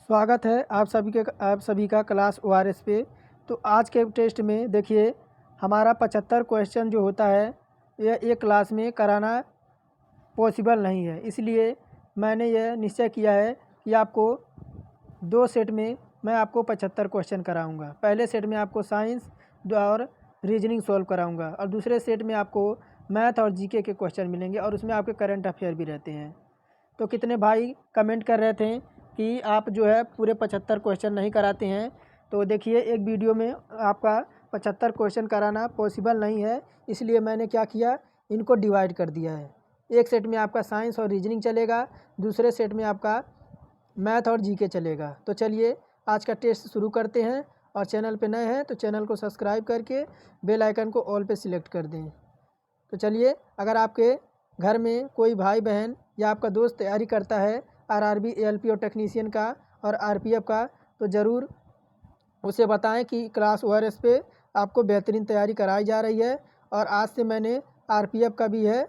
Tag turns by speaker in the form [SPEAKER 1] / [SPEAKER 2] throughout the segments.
[SPEAKER 1] स्वागत है आप सभी का क्लास ORS पे। तो आज के टेस्ट में देखिए हमारा 75 क्वेश्चन जो होता है यह एक क्लास में कराना पॉसिबल नहीं है, इसलिए मैंने यह निश्चय किया है कि आपको दो सेट में मैं आपको 75 क्वेश्चन कराऊंगा। पहले सेट में आपको साइंस और रीजनिंग सॉल्व कराऊंगा और दूसरे सेट में आपको मैथ और जीके के क्वेश्चन मिलेंगे और उसमें आपके करंट अफेयर भी रहते हैं। तो कितने भाई कमेंट कर रहे थे कि आप जो है पूरे 75 क्वेश्चन नहीं कराते हैं। तो देखिए एक वीडियो में आपका 75 क्वेश्चन कराना पॉसिबल नहीं है, इसलिए मैंने क्या किया, इनको डिवाइड कर दिया है। एक सेट में आपका साइंस और रीजनिंग चलेगा, दूसरे सेट में आपका मैथ और जीके चलेगा। तो चलिए आज का टेस्ट शुरू करते हैं और चैनल पे नए हैं तो चैनल को सब्सक्राइब करके बेल आइकन को ऑल पे सिलेक्ट कर दें। तो चलिए, अगर आपके घर में कोई भाई बहन या आपका दोस्त तैयारी करता है आरआरबी एएलपी और टेक्नीशियन का और आरपीएफ का, तो ज़रूर उसे बताएं कि क्लास ORS पे आपको बेहतरीन तैयारी कराई जा रही है। और आज से मैंने आरपीएफ का भी है,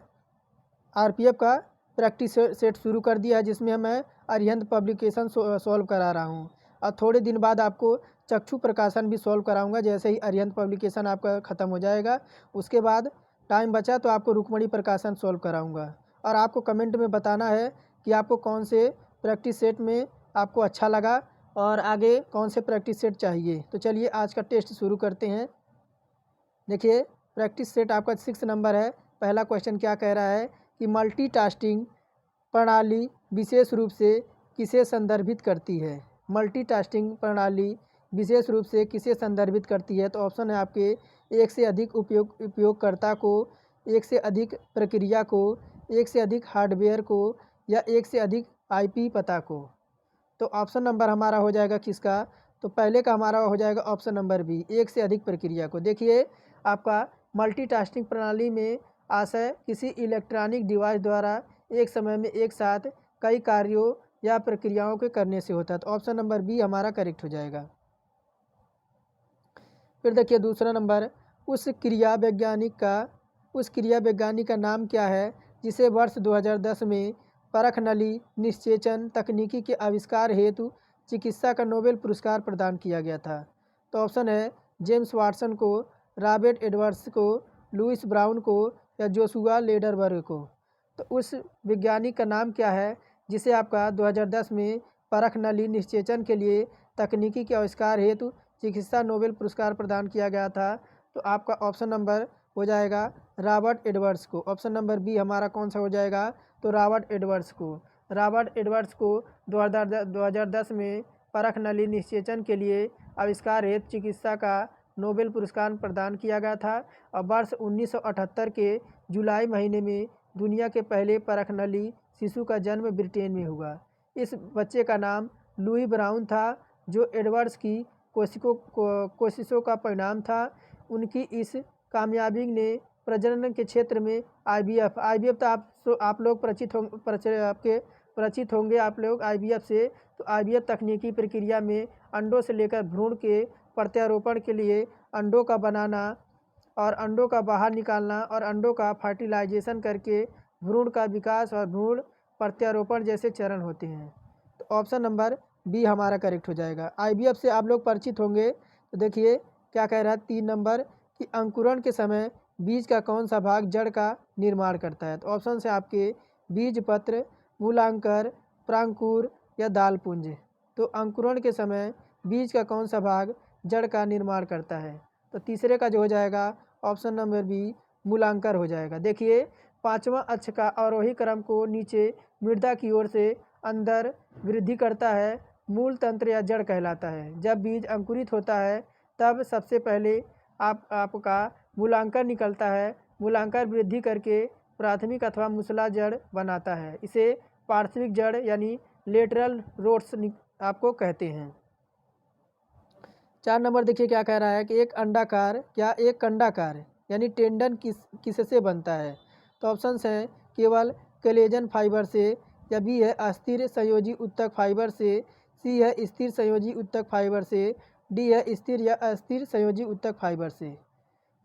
[SPEAKER 1] आरपीएफ का प्रैक्टिस सेट शुरू कर दिया है, जिसमें मैं अरिहंत पब्लिकेशन सॉल्व करा रहा हूँ। और थोड़े दिन बाद आपको चक्षु प्रकाशन भी सॉल्व कराऊंगा। जैसे ही अरिहंत पब्लिकेशन आपका ख़त्म हो जाएगा, उसके बाद टाइम बचा तो आपको रुक्मणी प्रकाशन सॉल्व कराऊंगा। और आपको कमेंट में बताना है कि आपको कौन से प्रैक्टिस सेट में आपको अच्छा लगा और आगे कौन से प्रैक्टिस सेट चाहिए। तो चलिए आज का टेस्ट शुरू करते हैं। देखिए प्रैक्टिस सेट आपका 6 नंबर है। पहला क्वेश्चन क्या कह रहा है कि मल्टीटास्किंग प्रणाली विशेष रूप से किसे संदर्भित करती है। मल्टीटास्किंग प्रणाली विशेष रूप से किसे संदर्भित करती है। तो ऑप्शन है आपके एक से अधिक उपयोगकर्ता को, एक से अधिक प्रक्रिया को, एक से अधिक हार्डवेयर को या एक से अधिक आईपी पता को। तो ऑप्शन नंबर हमारा हो जाएगा किसका, तो पहले का हमारा हो जाएगा ऑप्शन नंबर बी, एक से अधिक प्रक्रिया को। देखिए आपका मल्टीटास्किंग प्रणाली में आशय किसी इलेक्ट्रॉनिक डिवाइस द्वारा एक समय में एक साथ कई कार्यों या प्रक्रियाओं के करने से होता है। तो ऑप्शन नंबर बी हमारा करेक्ट हो जाएगा। फिर देखिए दूसरा नंबर, उस क्रिया वैज्ञानिक का नाम क्या है जिसे वर्ष 2010 में परख नली निश्चेचन तकनीकी के आविष्कार हेतु चिकित्सा का नोबेल पुरस्कार प्रदान किया गया था। तो ऑप्शन है जेम्स वाटसन को, रॉबर्ट एडवर्ड्स को, लुइस ब्राउन को या जोशुआ लेडरबर्ग को। तो उस वैज्ञानिक का नाम क्या है जिसे आपका 2010 में परख नली निश्चेचन के लिए तकनीकी के आविष्कार हेतु चिकित्सा नोबेल पुरस्कार प्रदान किया गया था। तो आपका ऑप्शन नंबर हो जाएगा रॉबर्ट एडवर्ड्स को। ऑप्शन नंबर बी हमारा कौन सा हो जाएगा, तो रॉबर्ट एडवर्ड्स को। रॉबर्ट एडवर्ड्स को 2010 में परख नली निश्चेचन के लिए आविष्कार हेतु चिकित्सा का नोबेल पुरस्कार प्रदान किया गया था। और वर्ष 1978 के जुलाई महीने में दुनिया के पहले परख नली शिशु का जन्म ब्रिटेन में हुआ। इस बच्चे का नाम लुई ब्राउन था, जो एडवर्ड्स की कोशिशों का परिणाम था। उनकी इस कामयाबी ने प्रजनन के क्षेत्र में आईवीएफ तो आप लोग परिचित होंगे आप लोग आईवीएफ से। तो आईवीएफ तकनीकी प्रक्रिया में अंडों से लेकर भ्रूण के प्रत्यारोपण के लिए अंडों का बनाना और अंडों का बाहर निकालना और अंडों का फर्टिलाइजेशन करके भ्रूण का विकास और भ्रूण प्रत्यारोपण जैसे चरण होते हैं। तो ऑप्शन नंबर बी हमारा करेक्ट हो जाएगा। आईवीएफ से आप लोग परिचित होंगे। तो देखिए क्या कह रहा है 3 नंबर कि अंकुरण के समय बीज का कौन सा भाग जड़ का निर्माण करता है। तो ऑप्शन से आपके बीज पत्र, मूलांकर, प्रांकुर या दालपुंज। तो अंकुरण के समय बीज का कौन सा भाग जड़ का निर्माण करता है। तो तीसरे का जो हो जाएगा ऑप्शन नंबर बी मूलांकर हो जाएगा। देखिए 5वां अक्ष का आरोही क्रम को नीचे मृदा की ओर से अंदर वृद्धि करता है, मूल तंत्र या जड़ कहलाता है। जब बीज अंकुरित होता है तब सबसे पहले आपका मूलांकर निकलता है। मूलांकर वृद्धि करके प्राथमिक अथवा मूसला जड़ बनाता है। इसे पार्श्विक जड़ यानी लेटरल रूट्स आपको कहते हैं। 4 नंबर देखिए क्या कह रहा है कि एक कंडाकार यानी टेंडन किससे बनता है। तो ऑप्शंस हैं केवल कोलेजन फाइबर से, या बी है अस्थिर संयोजी उत्तक फाइबर से, सी है स्थिर संयोजी उत्तक फाइबर से, डी है स्थिर या अस्थिर संयोजी उत्तक फाइबर से।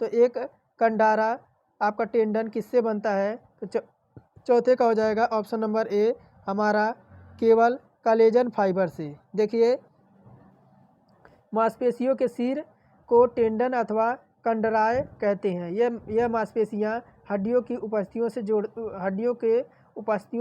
[SPEAKER 1] तो एक कंडारा आपका टेंडन किससे बनता है, तो चौथे का हो जाएगा ऑप्शन नंबर ए हमारा केवल कोलेजन फाइबर से। देखिए, मांसपेशियों के सिर को टेंडन अथवा कंडराय कहते हैं। यह मांसपेशियां हड्डियों के उपस्थितियों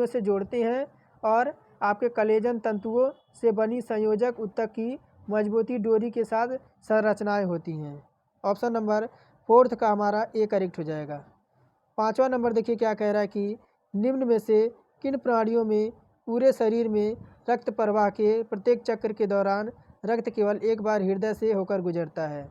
[SPEAKER 1] से जोड़ते हैं और आपके कोलेजन तंतुओं से बनी संयोजक ऊतक की मजबूती डोरी के साथ संरचनाएं होती हैं। ऑप्शन नंबर 4 का हमारा ए करेक्ट हो जाएगा। 5वां नंबर देखिए क्या कह रहा है कि निम्न में से किन प्राणियों में पूरे शरीर में रक्त प्रवाह के प्रत्येक चक्र के दौरान रक्त केवल एक बार हृदय से होकर गुजरता है।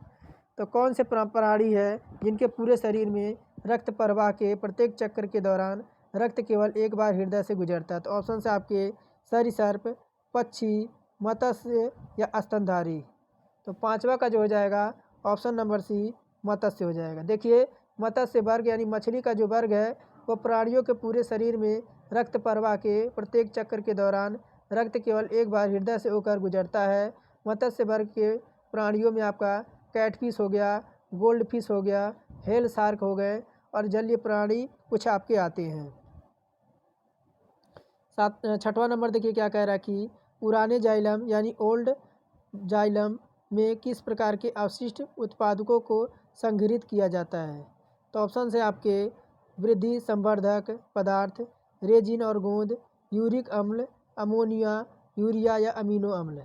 [SPEAKER 1] तो कौन से प्राणी है जिनके पूरे शरीर में रक्त प्रवाह के प्रत्येक चक्र के दौरान रक्त केवल एक बार हृदय से गुजरता है। तो ऑप्शन से आपके सरीसृप, पक्षी, मत्स्य या स्तनधारी। तो 5वां का जो हो जाएगा ऑप्शन नंबर सी मत्स्य हो जाएगा। देखिए, मत्स्य वर्ग यानी मछली का जो वर्ग है वो प्राणियों के पूरे शरीर में रक्त प्रवाह के प्रत्येक चक्र के दौरान रक्त केवल एक बार हृदय से होकर गुजरता है। मत्स्य वर्ग के प्राणियों में आपका कैटफिश हो गया, गोल्ड फिश हो गया, हेल शार्क हो गए और जलीय प्राणी कुछ आपके आते हैं। 6वां नंबर देखिए क्या कह रहा है कि पुराने जाइलम यानी ओल्ड जाइलम में किस प्रकार के अवशिष्ट उत्पादकों को संग्रहित किया जाता है। तो ऑप्शन से आपके वृद्धि संवर्धक पदार्थ, रेजिन और गोंद, यूरिक अम्ल, अमोनिया, यूरिया या अमीनो अम्ल।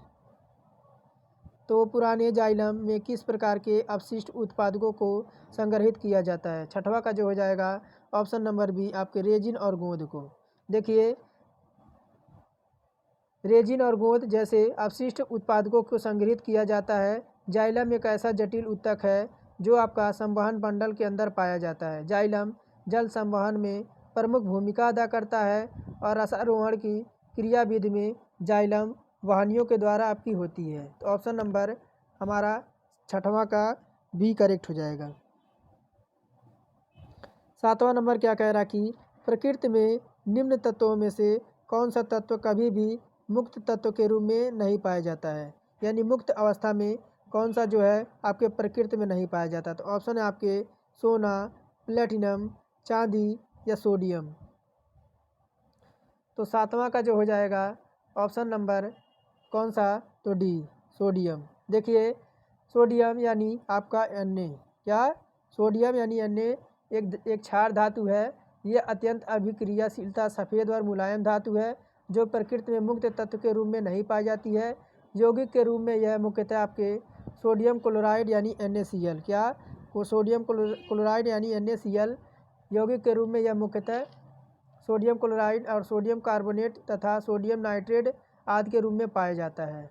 [SPEAKER 1] तो पुराने जाइलम में किस प्रकार के अपशिष्ट उत्पादकों को संग्रहित किया जाता है। 6वां का जो हो जाएगा ऑप्शन नंबर बी आपके रेजिन और गोंद को। देखिए, रेजिन और गोंद जैसे अपशिष्ट उत्पादकों को संग्रहित किया जाता है। जाइलम एक ऐसा जटिल ऊतक है जो आपका संवहन बंडल के अंदर पाया जाता है। जाइलम जल संवहन में प्रमुख भूमिका अदा करता है और रसारोहण की क्रियाविधि में जाइलम वाहिनियों के द्वारा आपकी होती है। तो ऑप्शन नंबर हमारा 6वां का बी करेक्ट हो जाएगा। 7वां नंबर क्या कह रहा कि प्रकृति में निम्न तत्वों में से कौन सा तत्व कभी भी मुक्त तत्व के रूप में नहीं पाया जाता है। यानी मुक्त अवस्था में कौन सा जो है आपके प्रकृति में नहीं पाया जाता। तो ऑप्शन है आपके सोना, प्लेटिनम, चांदी या सोडियम। तो 7वां का जो हो जाएगा ऑप्शन नंबर कौन सा, तो डी सोडियम। देखिए, सोडियम यानी आपका Na, क्या सोडियम यानी Na एक क्षार धातु है। यह अत्यंत अभिक्रियाशीलता सफ़ेद और मुलायम धातु है जो प्रकृति में मुक्त तत्व के रूप में नहीं पाई जाती है। यौगिक के रूप में यह मुख्यतः आपके सोडियम क्लोराइड यानी NaCl, क्या वो सोडियम क्लोराइड यानी NaCl यौगिक के रूप में यह मुख्यतः सोडियम क्लोराइड और सोडियम कार्बोनेट तथा सोडियम नाइट्रेट आदि के रूप में पाया जाता है।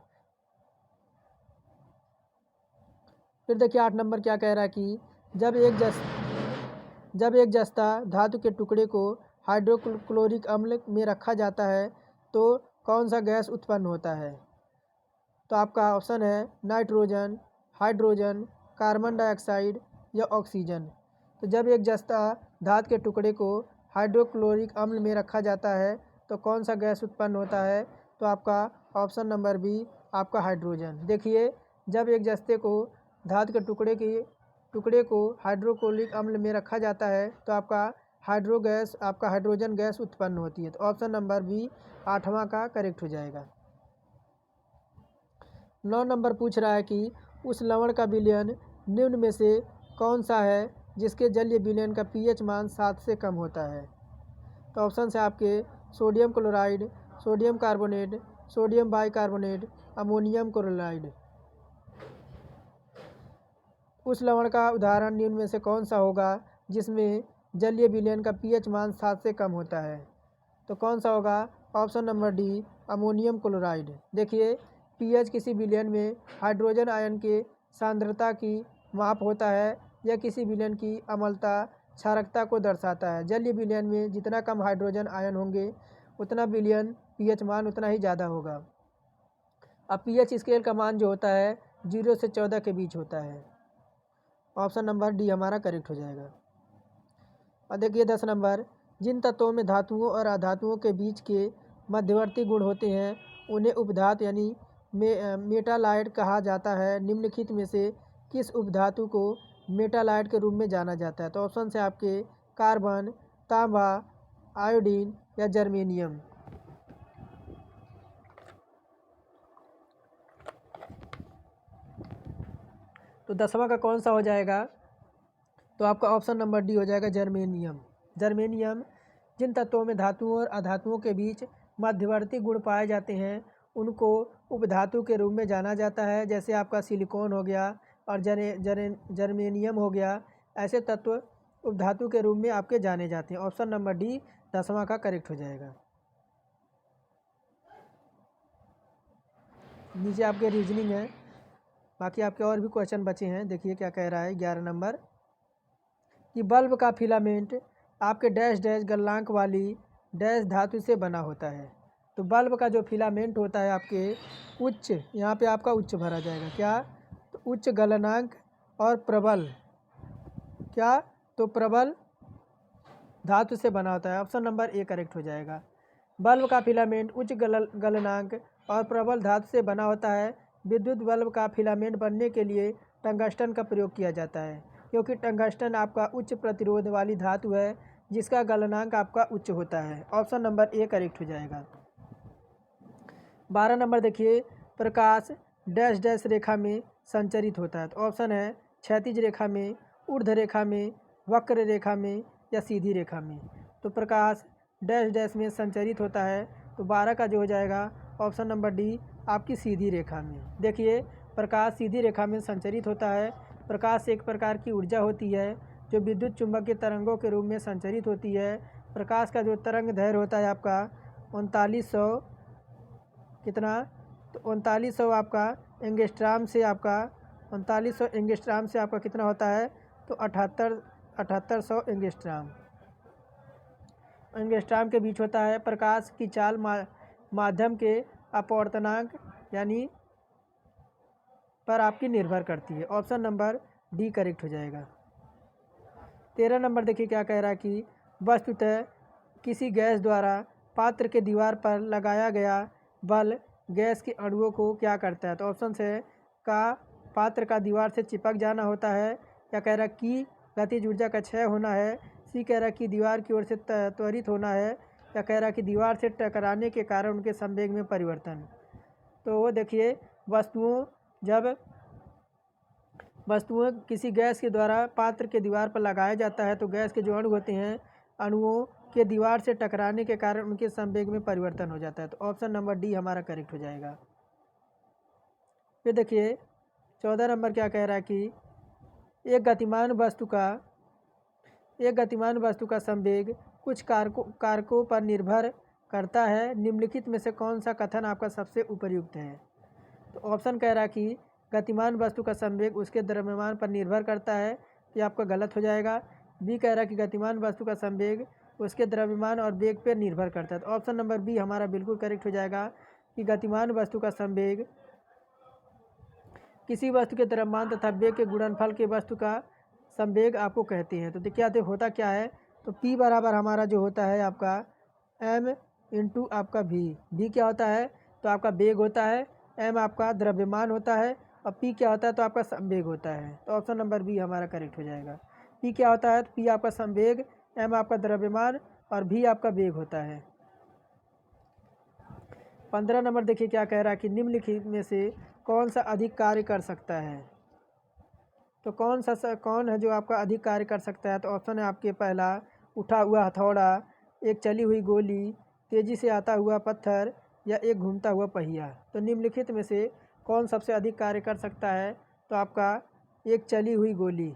[SPEAKER 1] फिर देखिए 8 नंबर क्या कह रहा है कि जब एक जस्ता धातु के टुकड़े को हाइड्रोक्लोरिक अम्ल में रखा जाता है तो कौन सा गैस उत्पन्न होता है। तो आपका ऑप्शन है नाइट्रोजन, हाइड्रोजन, कार्बन डाइऑक्साइड या ऑक्सीजन। तो जब एक जस्ता धातु के टुकड़े को हाइड्रोक्लोरिक अम्ल में रखा जाता है तो कौन सा गैस उत्पन्न होता है। तो आपका ऑप्शन नंबर बी आपका हाइड्रोजन। देखिए, जब एक जस्ते को धातु के टुकड़े को हाइड्रोक्लोरिक अम्ल में रखा जाता है तो आपका हाइड्रोजन गैस उत्पन्न होती है। तो ऑप्शन नंबर बी 8वां का करेक्ट हो जाएगा। 9 नंबर पूछ रहा है कि उस लवण का विलयन निम्न में से कौन सा है जिसके जलीय विलयन का pH मान 7 से कम होता है। तो ऑप्शन से आपके sodium chloride, sodium carbonate, sodium bicarbonate, ammonium chloride. उस लवण का उदाहरण निम्न में से कौन सा होगा जिसमें जलीय विलयन का pH मान 7 से कम होता है। तो कौन सा होगा, option number D ammonium chloride. देखिए, pH किसी विलयन में हाइड्रोजन आयन के सांद्रता की माप होता है। यह किसी विलयन की अम्लता क्षारकता को दर्शाता है। जलीय विलयन में जितना कम हाइड्रोजन आयन होंगे उतना विलयन pH मान उतना ही ज़्यादा होगा। अब pH स्केल का मान जो होता है 0 से 14 के बीच होता है। ऑप्शन नंबर डी हमारा करेक्ट हो जाएगा। और देखिए 10 नंबर, जिन तत्वों में धातुओं और अधातुओं के बीच के मध्यवर्ती गुण होते हैं उन्हें उपधातु यानी मेटालाइट कहा जाता है। निम्नलिखित में से किस उपधातु को मेटालाइट के रूप में जाना जाता है। तो ऑप्शन से आपके कार्बन, तांबा, आयोडीन या जर्मेनियम। तो 10वां का कौन सा हो जाएगा? तो आपका ऑप्शन नंबर डी हो जाएगा, जर्मेनियम। जर्मेनियम जिन तत्वों में धातुओं और अधातुओं के बीच मध्यवर्ती गुण पाए जाते हैं उनको उपधातु के रूप में जाना जाता है। जैसे आपका सिलिकॉन हो गया और जर्मेनियम हो गया, ऐसे तत्व उपधातु के रूप में आपके जाने जाते हैं। ऑप्शन नंबर डी 10वां का करेक्ट हो जाएगा। नीचे आपके रीजनिंग है, बाकी आपके और भी क्वेश्चन बचे हैं। देखिए क्या कह रहा है 11 नंबर कि बल्ब का फिलामेंट आपके डैश डैश गलनांक वाली डैश धातु से बना होता है। तो बल्ब का जो फिलामेंट होता है आपके उच्च, यहाँ पे आपका उच्च भरा जाएगा क्या? तो उच्च गलनांक और प्रबल, क्या? तो प्रबल धातु से बना होता है। ऑप्शन नंबर ए करेक्ट हो जाएगा। बल्ब का फिलामेंट उच्च गलनांक और प्रबल धातु से बना होता है। विद्युत बल्ब का फिलामेंट बनने के लिए टंगस्टन का प्रयोग किया जाता है, क्योंकि टंगस्टन आपका उच्च प्रतिरोध वाली धातु है जिसका गलनांक आपका उच्च होता है। ऑप्शन नंबर ए करेक्ट हो जाएगा। 12 नंबर देखिए, प्रकाश डैश डैश रेखा में संचरित होता है। तो ऑप्शन है क्षैतिज रेखा में, ऊर्ध्व रेखा में, वक्र रेखा में या सीधी रेखा में। तो प्रकाश डैश डैश में संचरित होता है। तो 12 का जो हो जाएगा ऑप्शन नंबर डी आपकी सीधी रेखा में। देखिए प्रकाश सीधी रेखा में संचरित होता है। प्रकाश एक प्रकार की ऊर्जा होती है जो विद्युत चुंबकीय तरंगों के रूप में संचरित होती है। प्रकाश का जो तरंग दैर्घ्य होता है आपका 3900 कितना? तो 3900 आपका एंगस्ट्राम से आपका 3900 एंगस्ट्राम से आपका कितना होता है? तो 7800 एंगस्ट्राम के बीच होता है। प्रकाश की चाल माध्यम के अपवर्तनांक यानी पर आपकी निर्भर करती है। ऑप्शन नंबर डी करेक्ट हो जाएगा। 13 नंबर देखिए क्या कह रहा है कि वस्तुतः किसी गैस द्वारा पात्र के दीवार पर लगाया गया बल गैस के अणुओं को क्या करता है? तो ऑप्शन से का पात्र का दीवार से चिपक जाना होता है, क्या कह रहा है कि गतिज ऊर्जा का क्षय होना है, सी कह रहा है कि दीवार की ओर से त्वरित होना है, या कह रहा है कि दीवार से टकराने के कारण उनके संवेग में परिवर्तन। तो देखिए वस्तुओं किसी गैस के द्वारा पात्र के दीवार पर लगाया जाता है तो गैस के जो अणु होते हैं अणुओं के दीवार से टकराने के कारण उनके संवेग में परिवर्तन हो जाता है। तो ऑप्शन नंबर डी हमारा करेक्ट हो जाएगा। फिर देखिए 14 नंबर क्या कह रहा है कि एक गतिमान वस्तु का संवेग कुछ कारकों पर निर्भर करता है। निम्नलिखित में से कौन सा कथन आपका सबसे उपयुक्त है? तो ऑप्शन कह रहा है कि गतिमान वस्तु का संवेग उसके द्रव्यमान पर निर्भर करता है, ये आपका गलत हो जाएगा। बी कह रहा है कि गतिमान वस्तु का संवेग उसके द्रव्यमान और वेग पर निर्भर करता है। तो ऑप्शन नंबर बी हमारा बिल्कुल करेक्ट हो जाएगा कि गतिमान वस्तु का संवेग किसी वस्तु के द्रव्यमान तथा वेग के गुणनफल के वस्तु का संवेग आपको कहते हैं। तो क्या होता क्या है? तो P बराबर हमारा जो होता है आपका m इंटू आपका v क्या होता है? तो आपका वेग होता है, m आपका द्रव्यमान होता है और P क्या होता है? तो आपका संवेग होता है। तो ऑप्शन नंबर बी हमारा करेक्ट हो जाएगा। P क्या होता है? तो P आपका संवेग, m आपका द्रव्यमान और v आपका वेग होता है। 15 नंबर देखिए क्या कह रहा है कि निम्नलिखित में से कौन सा अधिक कार्य कर सकता है? तो कौन है जो आपका अधिक कार्य कर सकता है? तो ऑप्शन है आपके पहला उठा हुआ हथौड़ा, एक चली हुई गोली, तेज़ी से आता हुआ पत्थर या एक घूमता हुआ पहिया। तो निम्नलिखित में से कौन सबसे अधिक कार्य कर सकता है? तो आपका एक चली हुई गोली।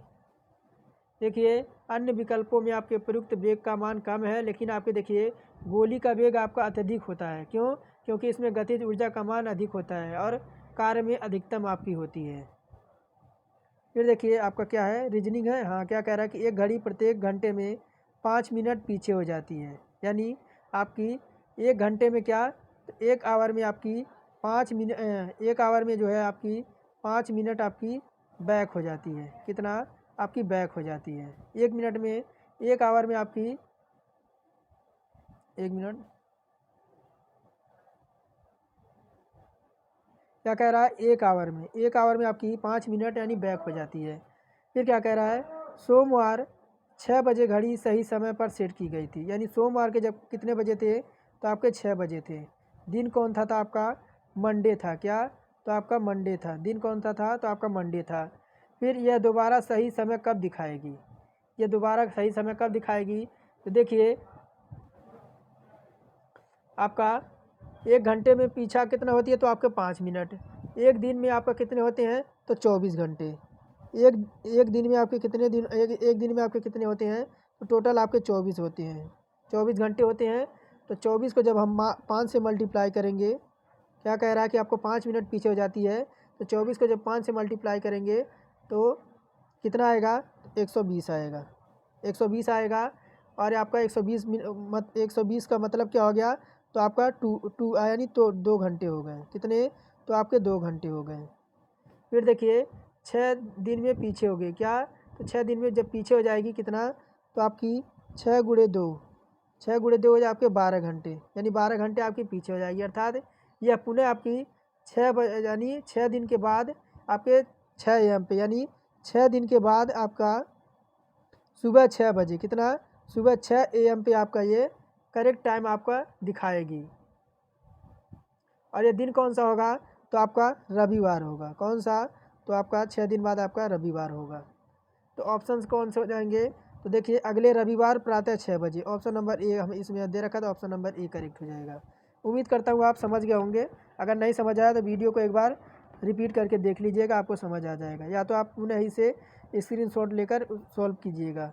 [SPEAKER 1] देखिए अन्य विकल्पों में आपके प्रयुक्त वेग का मान कम है, लेकिन आपके देखिए गोली का वेग आपका अत्यधिक होता है। क्यों? क्योंकि इसमें गतिज ऊर्जा का मान अधिक होता है और कार्य में अधिकतम आपकी होती है। फिर देखिए आपका क्या है, रीजनिंग है। हाँ, क्या कह रहा है कि एक घड़ी प्रत्येक घंटे में 5 मिनट पीछे हो जाती है, यानी आपकी एक घंटे में क्या, तो एक आवर में आपकी 5 मिनट, एक आवर में जो है आपकी 5 मिनट आपकी बैक हो जाती है। कितना आपकी बैक हो जाती है? एक मिनट में, एक आवर में आपकी, एक मिनट क्या कह रहा है, एक आवर में आपकी 5 मिनट यानी बैक हो जाती है। फिर क्या कह रहा है, सोमवार 6 बजे घड़ी सही समय पर सेट की गई थी, यानी सोमवार के जब कितने बजे थे? तो आपके 6 बजे थे। दिन कौन था? तो आपका मंडे था। क्या? तो आपका मंडे था। दिन कौन सा था? तो आपका मंडे था। फिर यह दोबारा सही समय कब दिखाएगी, ये दोबारा सही समय कब दिखाएगी। तो देखिए आपका 1 घंटे में पीछा कितना होती है, तो आपके 5 मिनट। 1 दिन में आपका कितने होते हैं, तो 24 घंटे। एक दिन में आपके कितने दिन, एक दिन में आपके कितने होते हैं, तो टोटल आपके 24 होते हैं, 24 घंटे होते हैं। तो 24 को जब हम 5 से मल्टीप्लाई करेंगे, क्या कह रहा है कि आपको 5 मिनट पीछे हो जाती है। तो 24 को जब 5 से मल्टीप्लाई करेंगे तो कितना आएगा, 120 आएगा, 120 आएगा। और आपका 120 का मतलब क्या हो गया, तो आपका टू यानी तो 2 घंटे हो गए, कितने, तो आपके 2 घंटे हो गए। फिर देखिए 6 दिन में पीछे हो गए क्या, तो 6 दिन में जब पीछे हो जाएगी कितना, तो आपकी 6 गुणे 2, 6 गुणे 2 हो जाए आपके 12 घंटे, यानी 12 घंटे आपके पीछे हो जाएगी। अर्थात यह पुनः आपकी 6 यानी 6 दिन के बाद आपके 6 AM पे, यानी 6 दिन के बाद आपका सुबह 6 बजे, कितना, सुबह 6 AM पे आपका ये करेक्ट टाइम आपका दिखाएगी। और ये दिन कौन सा होगा, तो आपका रविवार होगा। कौन सा, तो आपका 6 दिन बाद आपका रविवार होगा। तो ऑप्शंस कौन से हो जाएंगे, तो देखिए अगले रविवार प्रातः 6 बजे, ऑप्शन नंबर ए हम इसमें दे रखा था, ऑप्शन नंबर ए करेक्ट हो जाएगा। उम्मीद करता हूँ आप समझ गए होंगे। अगर नहीं समझ आया तो वीडियो को एक बार रिपीट करके देख लीजिएगा, आपको समझ आ जाएगा, या तो आप पुनः ही से स्क्रीनशॉट लेकर सॉल्व कीजिएगा।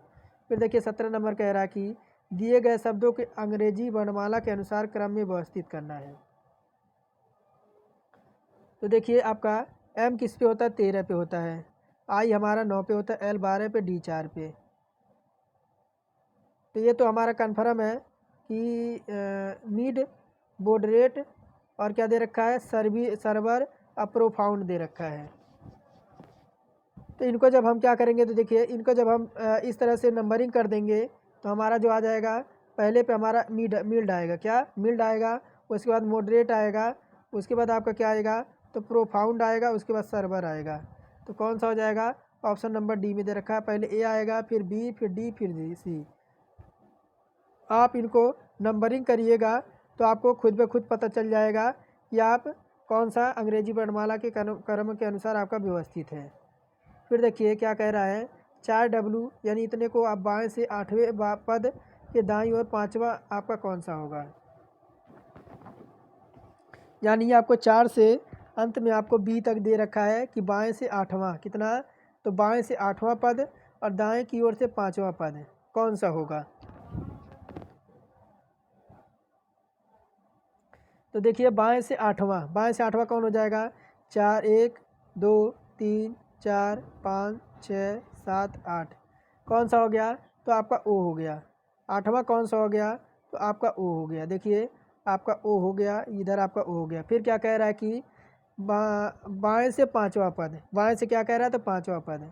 [SPEAKER 1] फिर देखिए 17 नंबर कह रहा है कि दिए गए शब्दों के अंग्रेजी वर्णमाला के अनुसार क्रम में व्यवस्थित करना है। तो देखिए आपका एम किस पे होता है, 13 पे होता है, आई हमारा 9 पे होता है, एल 12 पे, डी 4 पे। तो ये तो हमारा कन्फर्म है कि मिड बॉडरेट और क्या दे रखा है, सर्वर अप्रोफाउंड दे रखा है। तो इनको जब हम क्या करेंगे, तो देखिए इनको जब हम इस तरह से नंबरिंग कर देंगे तो हमारा जो आ जाएगा, पहले पे हमारा मिल्ड आएगा, क्या मिल्ड आएगा, उसके बाद मॉडरेट आएगा, उसके बाद आपका क्या आएगा, तो प्रोफाउंड आएगा, उसके बाद सर्वर आएगा। तो कौन सा हो जाएगा, ऑप्शन नंबर डी में दे रखा है, पहले ए आएगा, फिर बी, फिर डी, फिर सी। आप इनको नंबरिंग करिएगा तो आपको खुद ब खुद पता चल जाएगा कि आप कौन सा अंग्रेजी वर्णमाला के क्रम के अनुसार आपका व्यवस्थित है। फिर देखिए क्या कह रहा है, 4W यानी इतने को आप बाएं से 8वें पद के दाईं ओर 5वां आपका कौन सा होगा। यानी आपको 4 से अंत में आपको बी तक दे रखा है कि बाएं से 8वां कितना, तो बाएं से 8वां पद और दाएं की ओर से 5वां पद कौन सा होगा। तो देखिए बाएं से 8वां कौन हो जाएगा, 4, 1, 2, 3, 4, 5, 6, 7, 8 कौन सा हो गया, तो आपका ओ हो गया। 8वां कौन सा हो गया, तो आपका ओ हो गया। देखिए आपका ओ हो गया, इधर आपका ओ हो गया। फिर क्या कह रहा है कि बाएं से 5वां पद, बाएं से क्या कह रहा है, तो 5वां पद,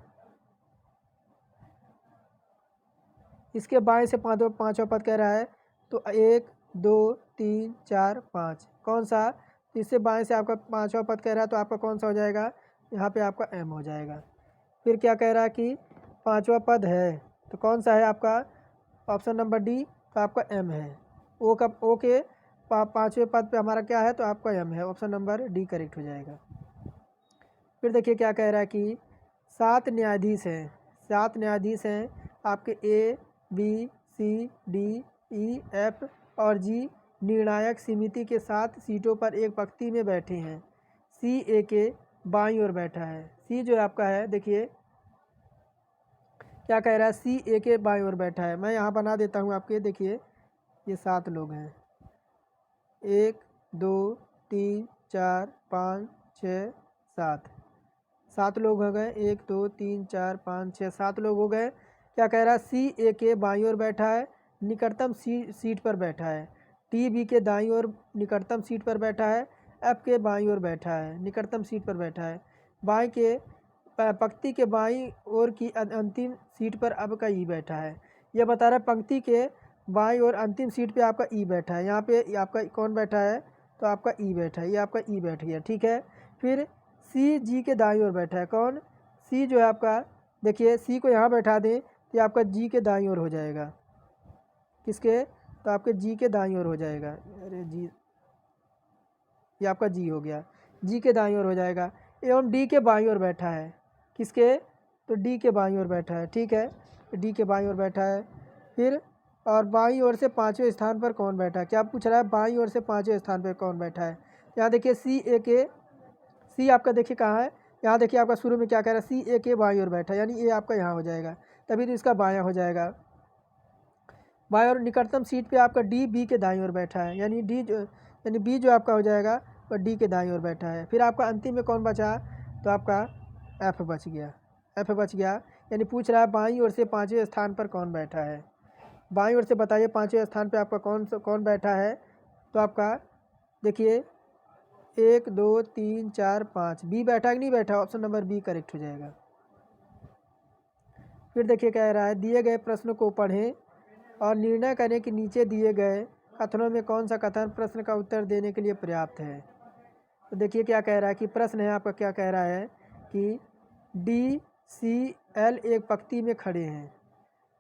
[SPEAKER 1] इसके बाएं से 5वां पद कह रहा है, तो 1, 2, 3, 4, 5 कौन सा, इससे बाएं से आपका 5वां पद कह रहा है, तो आपका कौन सा हो जाएगा, यहाँ पे आपका एम हो जाएगा। फिर क्या कह रहा है कि 5वां पद है, तो कौन सा है आपका, ऑप्शन नंबर डी, तो आपका एम है। ओ का, ओ के 5वें पद पे हमारा क्या है, तो आपका एम है, ऑप्शन नंबर डी करेक्ट हो जाएगा। फिर देखिए क्या कह रहा है कि 7 न्यायाधीश हैं, 7 न्यायाधीश हैं आपके ए, बी, सी, डी, ई, एफ और जी निर्णायक समिति के 7 सीटों पर एक पंक्ति में बैठे हैं। सी ए के बाईं ओर बैठा है, सी जो आपका है, देखिए क्या कह रहा है, सी ए के बाईं ओर बैठा है। मैं यहाँ बना देता हूँ आपके, देखिए ये 7 लोग हैं, 1, 2, 3, 4, 5, 6, 7 लोग हो गए, 1, 2, 3, 4, 5, 6, 7 लोग हो गए। क्या कह रहा है, सी ए के बाईं ओर बैठा है, निकटतम सीट पर बैठा है। टी बी के दाईं ओर निकटतम सीट पर बैठा है, एफ के बाईं ओर बैठा है, निकटतम सीट पर बैठा है। बाईं के पंक्ति के बाईं ओर की अंतिम सीट पर आपका ई बैठा है। यह बता रहा है पंक्ति के बाईं ओर अंतिम सीट पे आपका ई बैठा है। यहाँ पे आपका कौन बैठा है, तो आपका ई बैठा है, ये आपका ई बैठ गया, ठीक है। फिर सी जी के दाईं ओर बैठा है, कौन, सी जो है आपका, देखिए सी को यहाँ बैठा दें तो आपका जी के दाईं ओर हो जाएगा, किसके, तो आपके जी के दाईं ओर हो जाएगा, अरे जी, ये आपका जी हो गया, जी के दाईं ओर हो जाएगा। एवं डी के बाईं ओर बैठा है, किसके, तो डी के बाईं ओर बैठा है, ठीक है, डी के बाईं ओर बैठा है। फिर और बाईं ओर से पाँचवें स्थान पर कौन बैठा है, क्या पूछ रहा है, बाईं ओर से पाँचवें स्थान पर कौन बैठा है। यहाँ देखिए सी आपका देखिए कहाँ है, यहाँ देखिए आपका शुरू में क्या कह रहा है, सी ए के बाईं ओर बैठा है, यानी ए आपका यहाँ हो जाएगा, तभी तो इसका बायां हो जाएगा। बाईं ओर निकटतम सीट पे आपका डी बी के दाईं ओर बैठा है, यानी बी जो आपका हो जाएगा वह डी के दाईं ओर बैठा है। फिर आपका अंतिम में कौन बचा, तो आपका एफ बच गया, एफ बच गया। यानी पूछ रहा है बाईं ओर से पाँचवें स्थान पर कौन बैठा है, बाईं ओर से बताइए पाँचवें स्थान पर आपका कौन बैठा है। तो आपका देखिए 1 2 3 4 5 बी बैठा कि नहीं बैठा, ऑप्शन नंबर बी करेक्ट हो जाएगा। फिर देखिए कह रहा है दिए गए प्रश्न को पढ़ें और निर्णय करें कि नीचे दिए गए कथनों में कौन सा कथन प्रश्न का उत्तर देने के लिए पर्याप्त है। तो देखिए क्या कह रहा है कि प्रश्न है आपका, क्या कह रहा है कि डी सी एल एक पंक्ति में खड़े हैं,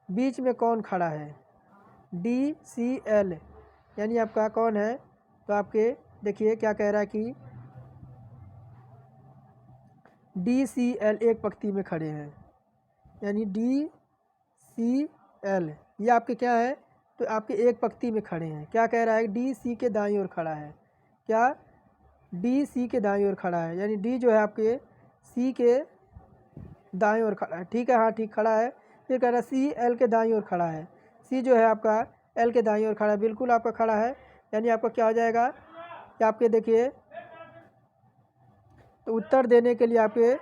[SPEAKER 1] बीच में कौन खड़ा है, डी सी एल यानी आपका कौन है। तो आपके देखिए क्या कह रहा है कि डी सी एल एक पंक्ति में खड़े हैं, यानी डी सी एल ये आपके क्या है, तो आपके एक पंक्ति में खड़े हैं। क्या कह रहा है, डी सी के दाईं ओर खड़ा है, क्या डी सी के दाईं ओर खड़ा है, यानी डी जो है आपके सी के दाईं ओर खड़ा है, ठीक है, हाँ ठीक खड़ा है। फिर कह रहा है सी एल के दाईं ओर खड़ा है, सी जो है आपका एल के दाईं ओर खड़ा है, बिल्कुल आपका खड़ा है, यानी आपका क्या हो जाएगा कि आपके देखिए तो उत्तर देने के लिए आपके